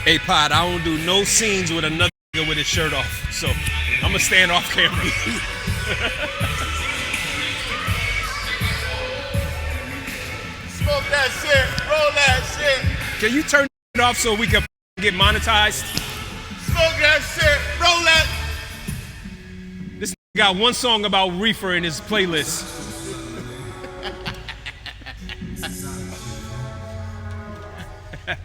Hey, Pod, I don't do no scenes with another nigga with his shirt off, so I'm gonna stand off camera. Smoke that shit, roll that shit. Can you turn it off so we can get monetized? Smoke that shit, roll that. This got one song about reefer in his playlist.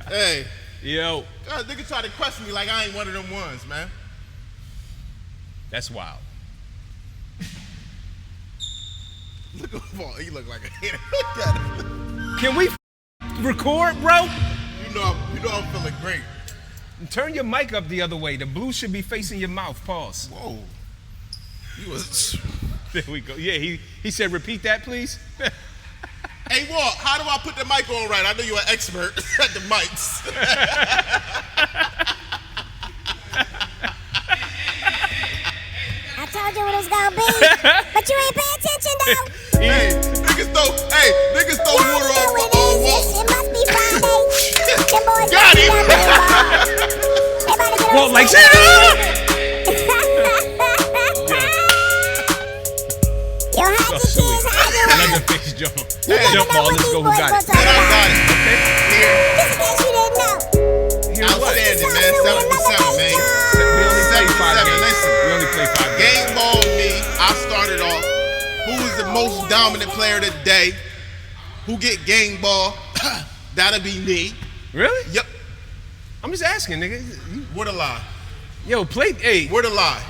Hey. Yo. God, nigga try to question me like I ain't one of them ones, man. That's wild. Look at Paul. He look like a hater. Can we record, bro? You know I'm feeling great. Turn your mic up the other way. The blue should be facing your mouth. Pause. Whoa. You was. There we go. Yeah, he said, repeat that, please. Hey, Walt, how do I put the mic on right? I know you're an expert at the mics. I told you what it was gonna be, but you ain't pay attention though. Hey, niggas throw water on Walt. It must be Friday. Them boys Got him. Walt like, shut Yo, how'd you kids? How you doing? Leatherface Jawn. You never Jump know ball, what let's these go. boys Who got gonna it? talk And I about. got it. Here. Just in case you didn't know. Here's what? Outstanding, man. 7 for 7, man. We only play 5 7, games. listen. We only play 5 games. Game ball me. I started off. Who is the most dominant player today? Who get game ball? That'll be me. Really? Yep. I'm just asking, nigga. What a lie. Yo, play. Hey, What a lie.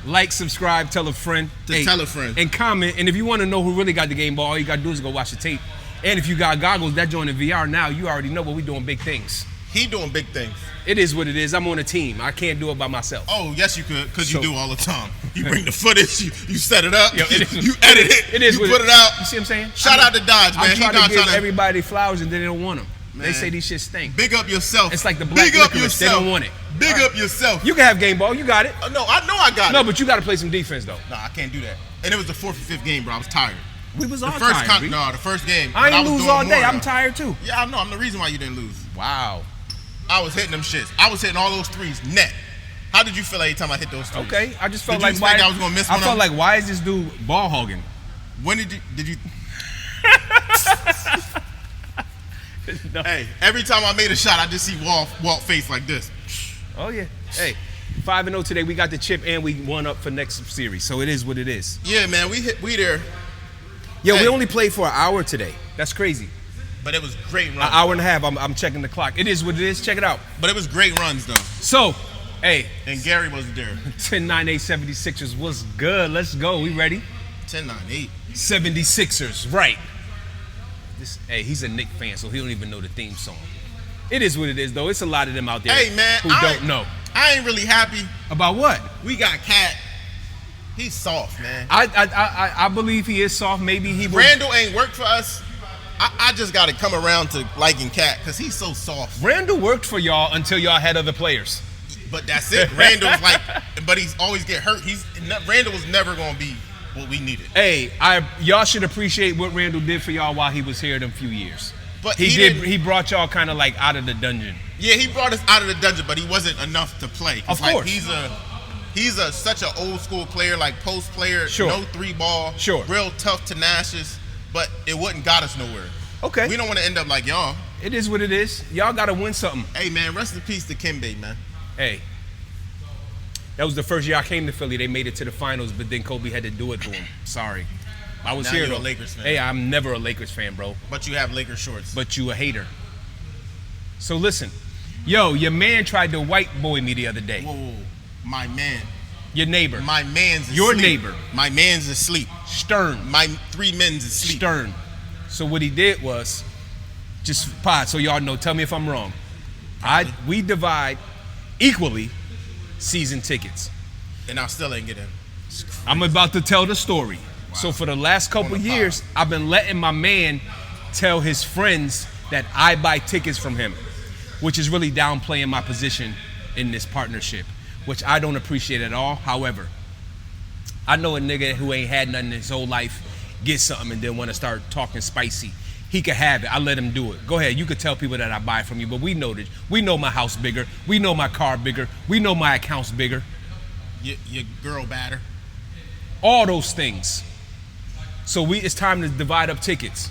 like, subscribe, tell a friend. Tell a friend. And comment. And if you want to know who really got the game ball, all you got to do is go watch the tape. And if you got goggles, that joint in VR now, you already know what we doing big things. He doing big things. It is what it is. I'm on a team. I can't do it by myself. Oh, yes, you could, because you So- do all the time. You bring the footage, you set it up, Yo, it is- you edit it, It is you what put it out. You see what I'm saying? Shout out to Dodge, man. I'm trying not to give trying everybody flowers and they don't want them. They Man. say these shit stink. Big up yourself. It's like the black Big up licorice. yourself. They don't want it. Big All right. up yourself. You can have game ball. You got it. No, I know I got No, it. but you got to play some defense, though. No, I can't do that. And it was the 4th or 5th game, bro. I was tired. We was The all first tired, B. the first game. I but ain't was lose doing all day. more, I'm though. tired, too. Yeah, I know. I'm the reason why you didn't lose. Wow. I was hitting them shits. I was hitting all those threes net. How did you feel every time I hit those threes? Okay. I just felt Did you like why expect I was gonna miss I one felt of like why is this dude ball hogging? When did you? No. Hey, every time I made a shot, I just see Walt face like this. Oh yeah. Hey, 5-0 today. We got the chip and we won up for next series. So it is what it is. Yeah, man, we there. Yo, Hey. we only played for an hour today. That's crazy. But it was great An runs. hour and a half. I'm checking the clock. It is what it is. Check it out. But it was great runs though. So, hey, And Gary wasn't there. 10-9-8 76ers was good. Let's go. We ready? 10-9-8. 76ers, right. Hey, he's a Knicks fan, so he don't even know the theme song. It is what it is, though. It's a lot of them out there Hey, man, who don't know. I ain't really happy. About what? We got Cat. He's soft, man. I believe he is soft. Maybe he will. Randall ain't worked for us. I just got to come around to liking Cat because he's so soft. Randall worked for y'all until y'all had other players. But that's it. Randall's like, but he's always get hurt. Randall was never going to be what we needed. Hey, y'all should appreciate what Randall did for y'all while he was here them few years. But he brought y'all kind of like out of the dungeon. Yeah, he brought us out of the dungeon, but he wasn't enough to play. Of like, course. He's such an old school player, like post player, Sure. no 3-ball, Sure. real tough, tenacious, but it wouldn't got us nowhere. Okay. We don't want to end up like y'all. It is what it is. Y'all got to win something. Hey, man, rest in peace to Kimbe, man. Hey, that was the first year I came to Philly. They made it to the finals, but then Kobe had to do it to him. Sorry. I was Now here, you're a though. Lakers fan. Hey, I'm never a Lakers fan, bro. But you have Lakers shorts. But you a hater. So listen. Yo, your man tried to white boy me the other day. Whoa, my man. Your neighbor. My man's asleep. Your neighbor. My man's asleep. Stern. My 3 men's asleep. Stern. So what he did was, just Pod, so y'all know, tell me if I'm wrong. We divide equally season tickets. And I still ain't get in. I'm about to tell the story. Wow. So for the last couple On the years, pod. I've been letting my man tell his friends that I buy tickets from him, which is really downplaying my position in this partnership, which I don't appreciate at all. However, I know a nigga who ain't had nothing his whole life get something and then want to start talking spicy. he could have it. I let him do it. Go ahead. You could tell people that I buy from you, but we know that. We know my house bigger. We know my car bigger. We know my account's bigger. Your girl batter. All those things. So it's time to divide up tickets.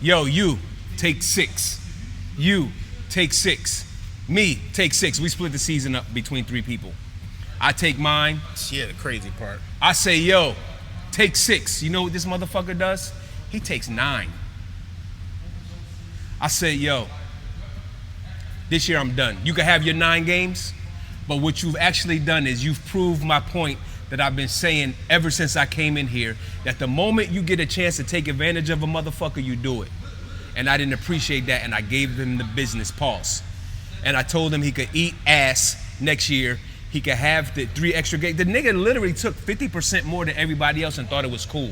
Yo, you take 6. You take 6. Me take 6. We split the season up between 3 people. I take mine. Yeah, the crazy part. I say, yo, take 6. You know what this motherfucker does? He takes 9. I say, yo, this year I'm done. You can have your 9 games, but what you've actually done is you've proved my point that I've been saying ever since I came in here, that the moment you get a chance to take advantage of a motherfucker, you do it. And I didn't appreciate that, and I gave him the business pause. And I told him he could eat ass next year. He could have the 3 extra games. The nigga literally took 50% more than everybody else and thought it was cool.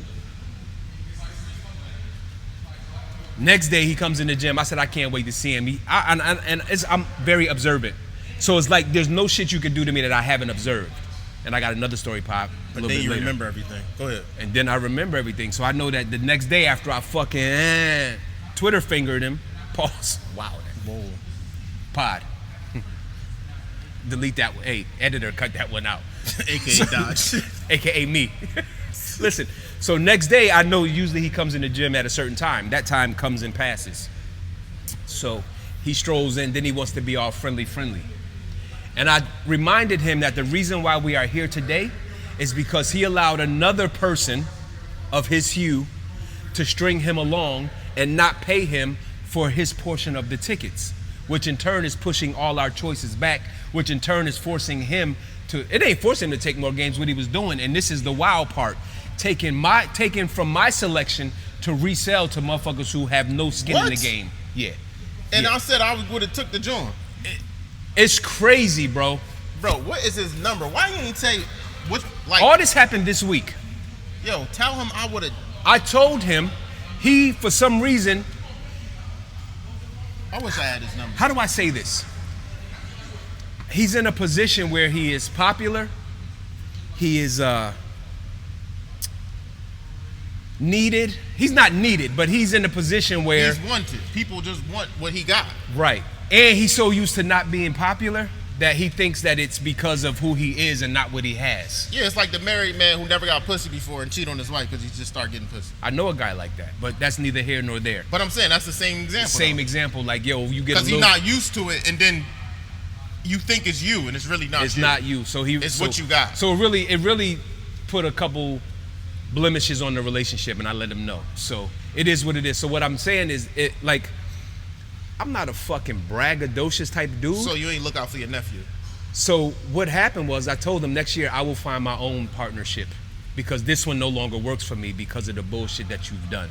Next day he comes in the gym. I said, I can't wait to see him. I'm very observant. So it's like there's no shit you can do to me that I haven't observed. And I got another story, Pop. But then you remember everything. Go ahead. And then I remember everything. So I know that the next day after I fucking Twitter fingered him, pause. Wow. Whoa. Pod. Delete that one. Hey, editor, cut that one out. AKA Dodge. AKA me. Listen, so next day I know usually he comes in the gym at a certain time. That time comes and passes. So he strolls in, then he wants to be all friendly. And I reminded him that the reason why we are here today is because he allowed another person of his hue to string him along and not pay him for his portion of the tickets, which in turn is pushing all our choices back, which in turn is forcing him to, it ain't forcing him to take more games, what he was doing, and this is the wild part, taking from my selection to resell to motherfuckers who have no skin in the game. Yeah. And yeah. I said I would have took the joint. It's crazy, bro. Bro, what is his number? Why you ain't say what? Like all this happened this week. Yo, tell him I would have. I told him, he for some reason. I wish I had his number. How do I say this? He's in a position where he is popular. He is needed. He's not needed, but he's in a position where he's wanted. People just want what he got. Right. And he's so used to not being popular that he thinks that it's because of who he is and not what he has. Yeah, it's like the married man who never got pussy before and cheat on his wife because he just started getting pussy. I know a guy like that, but that's neither here nor there. But I'm saying that's the same example. Same example, like, yo, you get because he's not used to it, and then you think it's you, and it's really not. It's you. not you. So it's what you got. So it really put a couple blemishes on the relationship, and I let him know. So it is what it is. So what I'm saying is, I'm not a fucking braggadocious type dude. So you ain't look out for your nephew. So what happened was I told him next year I will find my own partnership because this one no longer works for me because of the bullshit that you've done.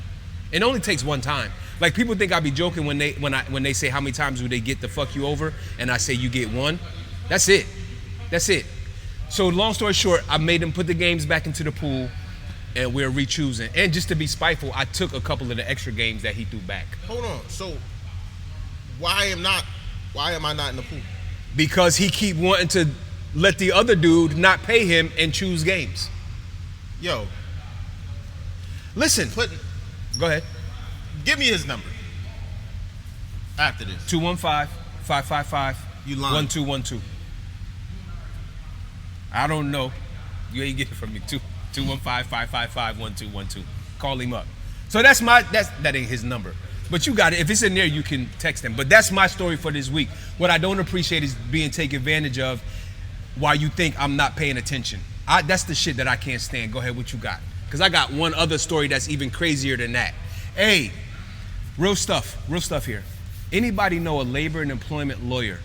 It only takes one time. Like people think I be joking when they say how many times do they get to fuck you over, and I say you get one. That's it. That's it. So long story short, I made him put the games back into the pool, and we're re-choosing. And just to be spiteful, I took a couple of the extra games that he threw back. Hold on. So why am I not in the pool? Because he keep wanting to let the other dude not pay him and choose games. Yo. Listen. Go ahead. Give me his number. After this. 215-555. You lying. 1212. I don't know. You ain't getting it from me. 215-555-1212. Call him up. So that ain't his number. But you got it. If it's in there, you can text him. But that's my story for this week. What I don't appreciate is being taken advantage of while you think I'm not paying attention. That's the shit that I can't stand. Go ahead, what you got? Because I got one other story that's even crazier than that. Hey, real stuff here. Anybody know a labor and employment lawyer?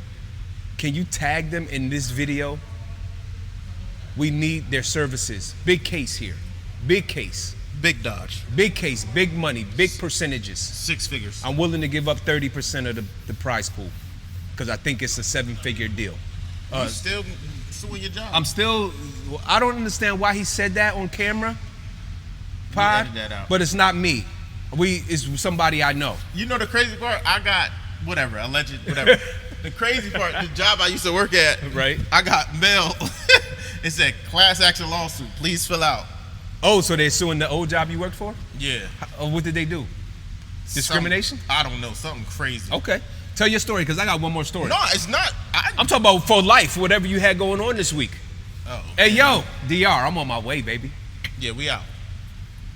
Can you tag them in this video? We need their services. Big case here. Big case. Big Dodge. Big case, big money, big percentages. 6 figures. I'm willing to give up 30% of the prize pool because I think it's a 7-figure deal. You still suing your job? I don't understand why he said that on camera, Pod, that out. But it's not me. It's somebody I know. You know the crazy part? I got alleged. The crazy part, the job I used to work at, right? I got mail. It said class action lawsuit. Please fill out. Oh, so they're suing the old job you worked for? Yeah. What did they do? Discrimination? I don't know, something crazy. Okay. Tell your story, because I got one more story. No, it's not. I'm talking about for life, whatever you had going on this week. Oh. Hey, yo, DR, I'm on my way, baby. Yeah, we out.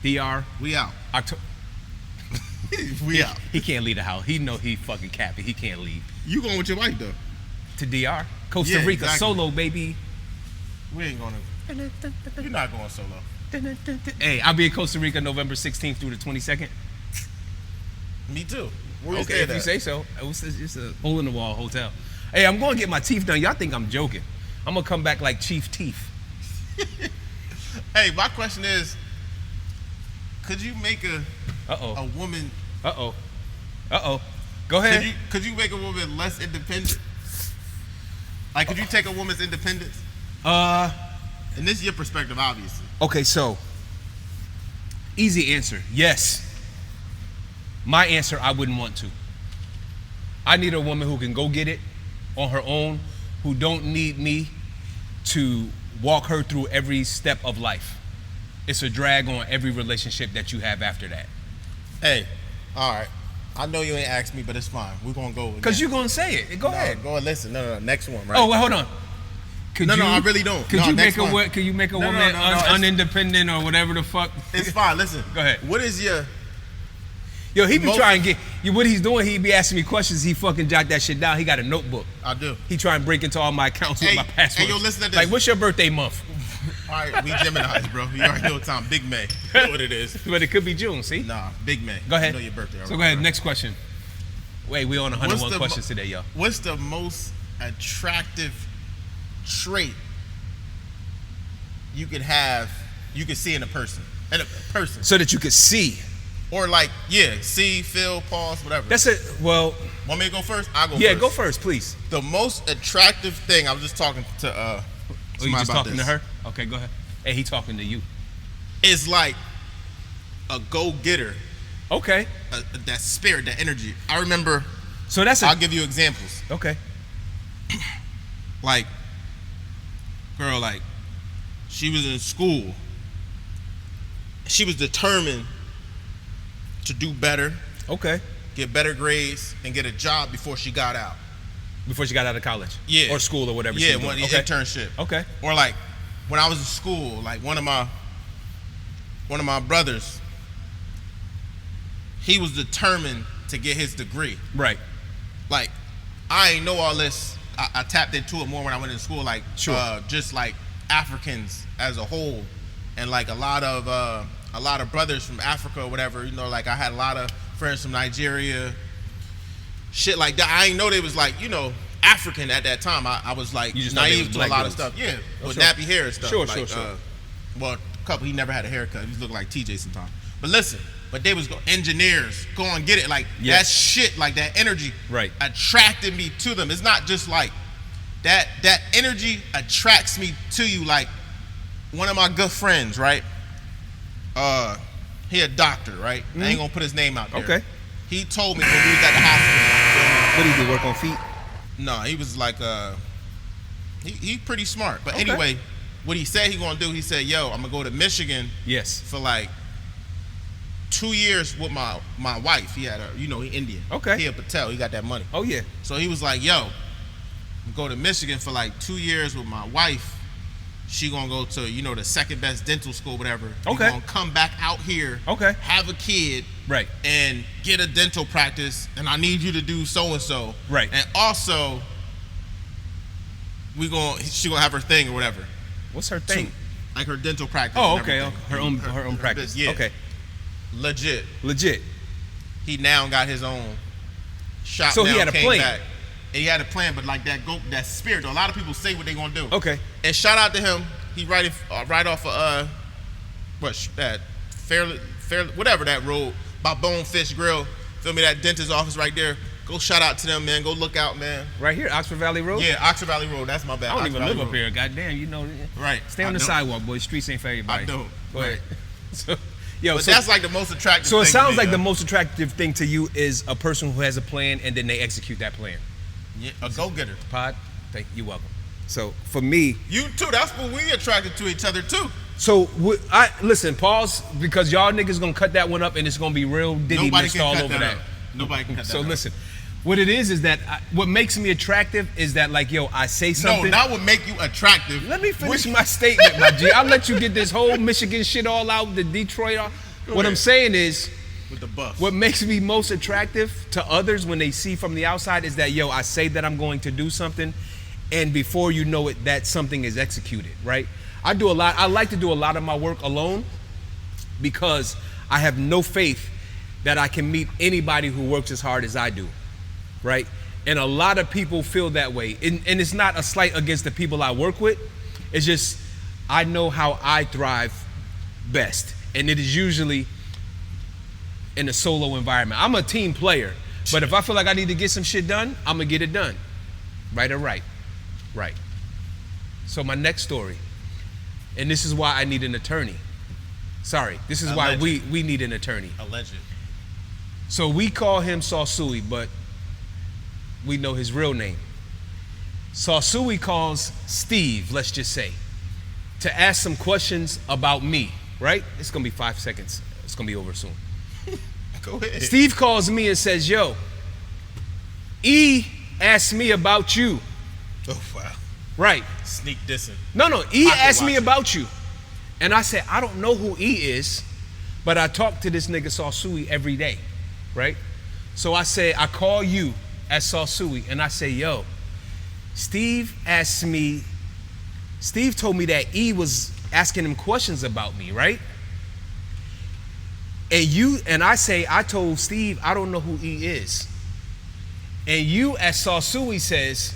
DR. We out. We out. He can't leave the house. He know he fucking capping. He can't leave. You going with your wife, though? To DR. Costa Rica, exactly. Solo, baby. We ain't going to. You're not going solo. Hey, I'll be in Costa Rica November 16th through the 22nd. Me too. Where Okay, if you say so. It's a hole-in-the-wall hotel. Hey, I'm going to get my teeth done. Y'all think I'm joking. I'm going to come back like Chief Teeth. Hey, my question is, could you make a woman... Go ahead. Could you make a woman less independent? Like, could you take a woman's independence? And this is your perspective, obviously. Okay, so, easy answer, yes. My answer, I wouldn't want to. I need a woman who can go get it on her own, who don't need me to walk her through every step of life. It's a drag on every relationship that you have after that. Hey, all right. I know you ain't asked me, but it's fine. We're going to go again. Because you're going to say it. Go ahead. Go ahead, listen. No. Next one, right? Oh, well, hold on. I really don't. Could you make a woman unindependent or whatever the fuck? It's fine. Listen. Go ahead. What is your... Yo, he be trying to get... What he's doing, he be asking me questions. He fucking jot that shit down. He got a notebook. I do. He try and break into all my accounts with my passwords. Hey, yo, listen to this. Like, what's your birthday month? All right, we Geminis, bro. You already know what time. Big May. You know what it is. But it could be June, see? Nah, Big May. Go ahead. I know your birthday already. So go ahead, next question. Wait, we on 101 questions today, yo. What's the most attractive trait you could see in a person? So that you could see. Or like, see, feel, pause, whatever. That's it. Well, want me to go first? I'll go first. Yeah, go first, please. The most attractive thing, I was just talking to you just talking to her? Okay, go ahead. Hey, he talking to you. Is like a go-getter. Okay. That spirit, that energy. I remember. So I'll give you examples. Okay. Like, girl, like, she was in school. She was determined to do better. Okay. Get better grades and get a job before she got out. Before she got out of college? Yeah. Or school or whatever. Yeah, internship. Okay. Or like when I was in school, like one of my brothers, he was determined to get his degree. Right. Like, I ain't know all this. I tapped into it more when I went to school, like just like Africans as a whole, and like a lot of brothers from Africa or whatever. You know, like I had a lot of friends from Nigeria, shit like that. I ain't know they was like, you know, African at that time. I was like naive to a lot of stuff. Yeah, with nappy hair and stuff. Sure. Well, a couple, he never had a haircut. He was looking like TJ sometimes. But listen, they was engineers, go and get it. Like that shit, like that energy attracted me to them. It's not just like that energy attracts me to you. Like one of my good friends, right? He a doctor, right? I ain't gonna put his name out there. Okay. He told me when we was at the hospital. What did he do, work on feet? No, he was like he pretty smart. But anyway, what he said he gonna do, he said, yo, I'm gonna go to Michigan for like 2 years with my wife. He had he Indian. Okay. He a Patel, he got that money. Oh yeah. So he was like, yo, I'm go to Michigan for like 2 years with my wife. She gonna go to, the second best dental school, whatever. Okay. You gonna come back out here. Okay. Have a kid. Right. And get a dental practice, and I need you to do so and so. Right. And also, she gonna have her thing or whatever. What's her thing? Like her dental practice. Oh, okay. Her own practice. Yeah. Okay. Legit. He now got his own shop. So he had a plan. Back. He had a plan, but like that spirit. A lot of people say what they gonna do. Okay. And shout out to him. He right off of that Fairly whatever that road by Bonefish Grill. Feel me? That dentist office right there. Go shout out to them, man. Go look out, man. Right here, Oxford Valley Road. Yeah, Oxford Valley Road. That's my bad. I don't even live up here. Goddamn, Right. Stay on the sidewalk, boy. Streets ain't for everybody. I don't. Go ahead. But that's like the most attractive. So it thing sounds to me, like the most attractive thing to you is a person who has a plan and then they execute that plan. Yeah, a go-getter. Pod, you're welcome. So for me, you too. That's what we attracted to each other too. So listen, pause, because y'all niggas gonna cut that one up and it's gonna be real Diddy mixed all over that. Nobody can cut that So up. listen, what it is that what makes me attractive is that, like, yo, I say something. No, not what make you attractive. Let me finish my statement, my G. I'll let you get this whole Michigan shit all out, the Detroit. What I'm saying is, with the buff. what makes me most attractive to others when they see from the outside is that, yo, I say that I'm going to do something, and before you know it, that something is executed, right? I like to do a lot of my work alone because I have no faith that I can meet anybody who works as hard as I do, right? And a lot of people feel that way. And it's not a slight against the people I work with. It's just, I know how I thrive best. And it is usually in a solo environment. I'm a team player, but if I feel like I need to get some shit done, I'm gonna get it done. Right or right? Right. So my next story, and this is why I need an attorney. Sorry, this is why we need an attorney. Alleged. So we call him Saucuey, but we know his real name. Saucuey calls Steve, let's just say, to ask some questions about me, right? It's gonna be 5 seconds. It's gonna be over soon. Go ahead. Steve calls me and says, yo, E asked me about you. Oh, wow. Right. Sneak dissing. No, E asked me watch it. about you. And I said, I don't know who E is, but I talk to this nigga Saucuey every day, right? So I say, I call you as Saucuey, and I say, yo, Steve told me that E was asking him questions about me, right? And I say, I told Steve, I don't know who E is. And you, as Saucuey, says,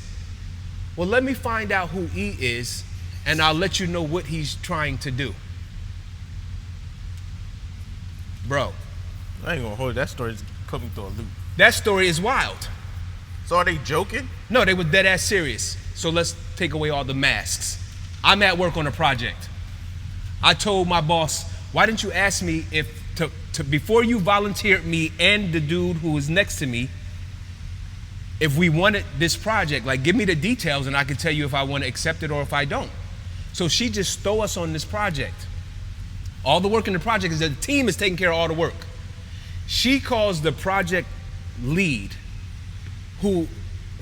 well, let me find out who E is, and I'll let you know what he's trying to do. Bro. I ain't gonna hold you. That story's coming through a loop. That story is wild. So are they joking? No, they were dead ass serious. So let's take away all the masks. I'm at work on a project. I told my boss, why didn't you ask me if before you volunteered me and the dude who was next to me, if we wanted this project, like, give me the details and I can tell you if I want to accept it or if I don't. So she just throw us on this project. All the work in the project is that the team is taking care of all the work. She calls the project lead, who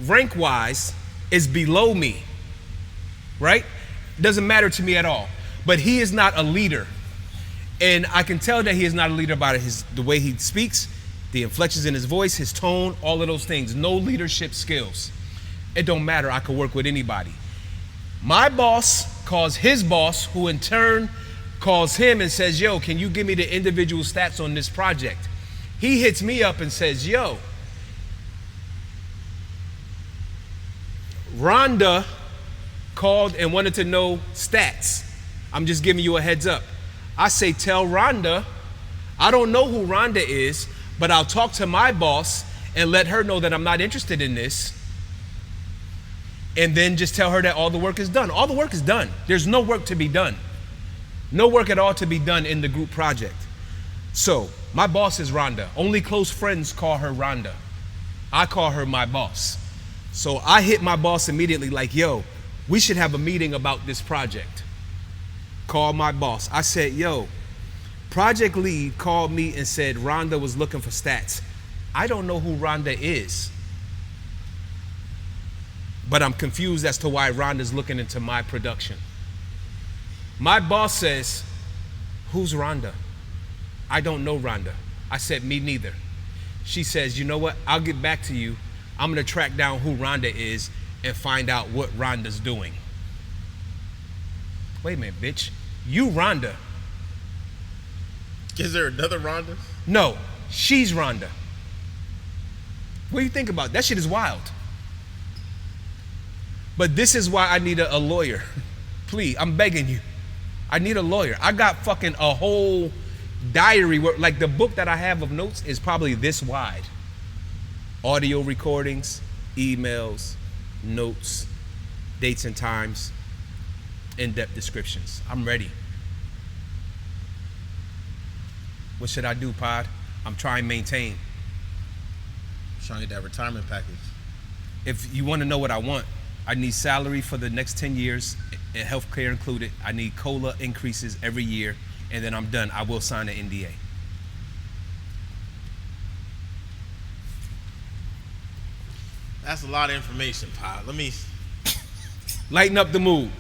rank-wise is below me, right? Doesn't matter to me at all. But he is not a leader. And I can tell that he is not a leader by the way he speaks, the inflections in his voice, his tone, all of those things. No leadership skills. It don't matter. I could work with anybody. My boss calls his boss, who in turn calls him and says, yo, can you give me the individual stats on this project? He hits me up and says, yo, Rhonda called and wanted to know stats. I'm just giving you a heads up. I say, tell Rhonda, I don't know who Rhonda is, but I'll talk to my boss and let her know that I'm not interested in this. And then just tell her that all the work is done. All the work is done. There's no work to be done. No work at all to be done in the group project. So my boss is Rhonda. Only close friends call her Rhonda. I call her my boss. So I hit my boss immediately like, yo, we should have a meeting about this project. Call my boss. I said, yo, project lead called me and said Rhonda was looking for stats. I don't know who Rhonda is, but I'm confused as to why Rhonda's looking into my production. My boss says, who's Rhonda? I don't know Rhonda. I said, me neither. She says, you know what? I'll get back to you. I'm gonna track down who Rhonda is and find out what Rhonda's doing. Wait a minute, bitch. You Rhonda. Is there another Rhonda? No, she's Rhonda. What do you think about that? Shit is wild. But this is why I need a lawyer. Please, I'm begging you. I need a lawyer. I got fucking a whole diary where, like, the book that I have of notes is probably this wide. Audio recordings, emails, notes, dates and times, in-depth descriptions. I'm ready. What should I do, Pod? I'm trying to maintain. Trying to get that retirement package. If you want to know what I want, I need salary for the next 10 years and healthcare included. I need COLA increases every year, and then I'm done. I will sign an NDA. That's a lot of information, Pop. Let me lighten up the mood.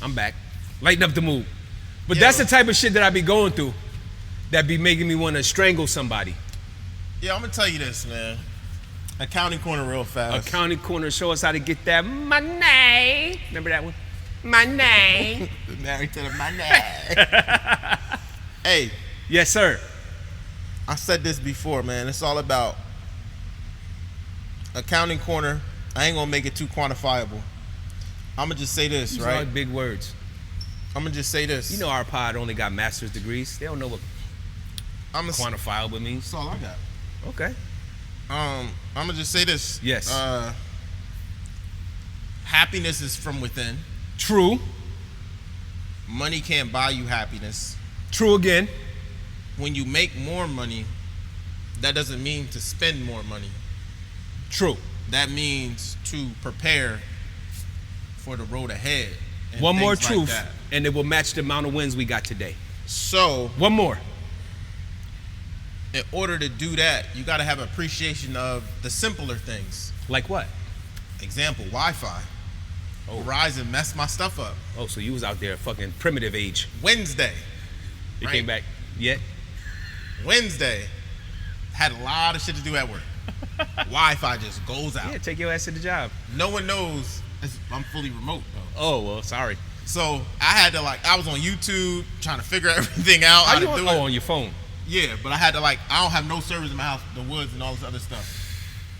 I'm back. Lighten up the mood. But Yeah, that's the type of shit that I be going through that be making me want to strangle somebody. Yeah, I'm gonna tell you this, man. Accounting corner real fast. Accounting corner, show us how to get that money. Remember that one? Money. Married to the money. Hey. Yes, sir. I said this before, man. It's all about accounting corner. I ain't gonna make it too quantifiable. I'm gonna just say this, These right? are big words. I'm gonna just say this. You know our pod only got master's degrees. They don't know what quantifiable means. That's all I got. Okay. I'm gonna just say this. Yes. Happiness is from within. True. Money can't buy you happiness. True again. When you make more money, that doesn't mean to spend more money. True. That means to prepare for the road ahead. And one more things like truth, that. and it will match the amount of wins we got today. So, one more. In order to do that, you got to have appreciation of the simpler things. Like what? Example, Wi-Fi. Oh. Verizon messed my stuff up. Oh, so you was out there fucking primitive age. Wednesday. You right? came back yet? Wednesday. Had a lot of shit to do at work. Wi-Fi just goes out. Yeah, take your ass to the job. No one knows I'm fully remote though. Oh, well, sorry. So I had to I was on YouTube trying to figure everything out. How how you to do on, it. on your phone? Yeah, but I had to I don't have no service in my house, the woods and all this other stuff.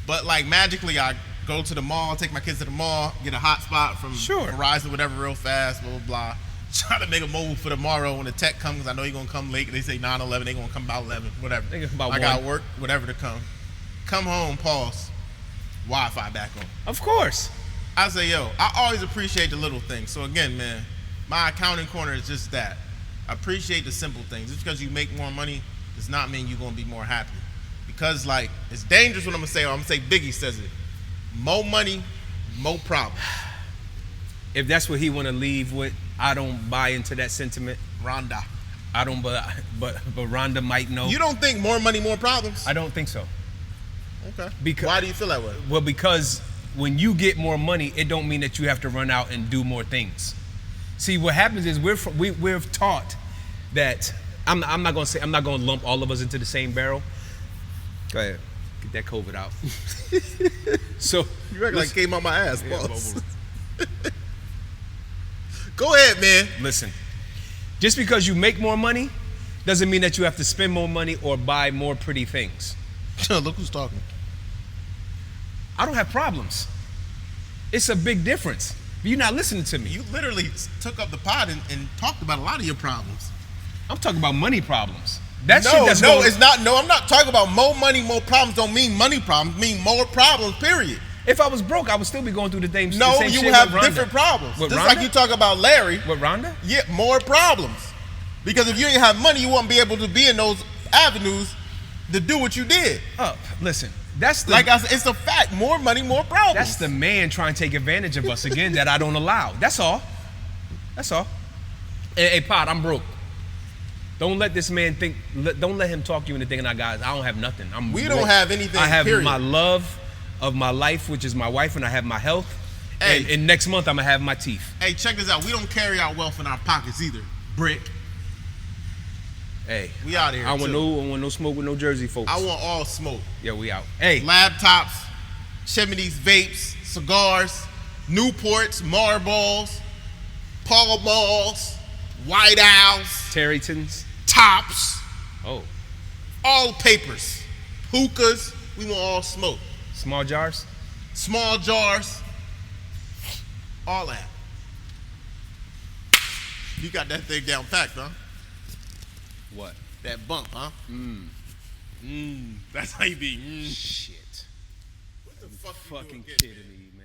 But magically I go to the mall, take my kids to the mall, get a hotspot from Verizon, whatever, real fast, blah, blah, blah. Try to make a move for tomorrow when the tech comes, 'cause I know you're going to come late. They say 9:11, they're going to come about 11, whatever. They come about I got 1. work, whatever to come. Come home, pause, Wi-Fi back on. Of course. I say, yo, I always appreciate the little things. So again, man, my accounting corner is just that. Appreciate the simple things. Just because you make more money does not mean you're going to be more happy. Because it's dangerous what I'm going to say. I'm going to say Biggie says it. More money, more problems. If that's what he want to leave with, I don't buy into that sentiment. Rhonda. I don't, but Rhonda might know. You don't think more money, more problems? I don't think so. Okay. Because, why do you feel that way? Well, because when you get more money, it don't mean that you have to run out and do more things. See, what happens is we're taught that I'm not gonna lump all of us into the same barrel. Go ahead, get that COVID out. So you act like it came out my ass, yeah, boss. Go ahead, man. Listen, just because you make more money doesn't mean that you have to spend more money or buy more pretty things. Look who's talking. I don't have problems. It's a big difference. You're not listening to me. You literally took up the pod and talked about a lot of your problems. I'm talking about money problems. It's not. No, I'm not talking about more money, more problems. Don't mean money problems. Mean more problems. Period. If I was broke, I would still be going through the same shit. No, you have different problems. With Just Rhonda? like you talk about Larry. With Rhonda? Yeah, more problems. Because if you didn't have money, you wouldn't be able to be in those avenues to do what you did. Listen, that's the like I said, it's a fact. More money, more problems. That's the man trying to take advantage of us again that I don't allow. That's all. That's all. Hey, Pod, I'm broke. Don't let this man think. Don't let him talk you into thinking I don't have nothing. We broke. don't have anything. I have period. my love of my life, which is my wife, and I have my health. Hey, and next month I'm gonna have my teeth. Hey, check this out. We don't carry our wealth in our pockets either. Brick. Hey, we out here. I want no smoke with no Jersey folks. I want all smoke. Yeah, we out. Hey, laptops, chimneys, vapes, cigars, Newports, Marlboros, Pall Malls, White Owls, Terrytons, Tops. Oh, all papers, hookahs. We want all smoke. Small jars. Small jars. All that. You got that thing down packed, huh? What? That bump, huh? That's how you be. Shit. What the fuck fucking you doing? kidding me, man.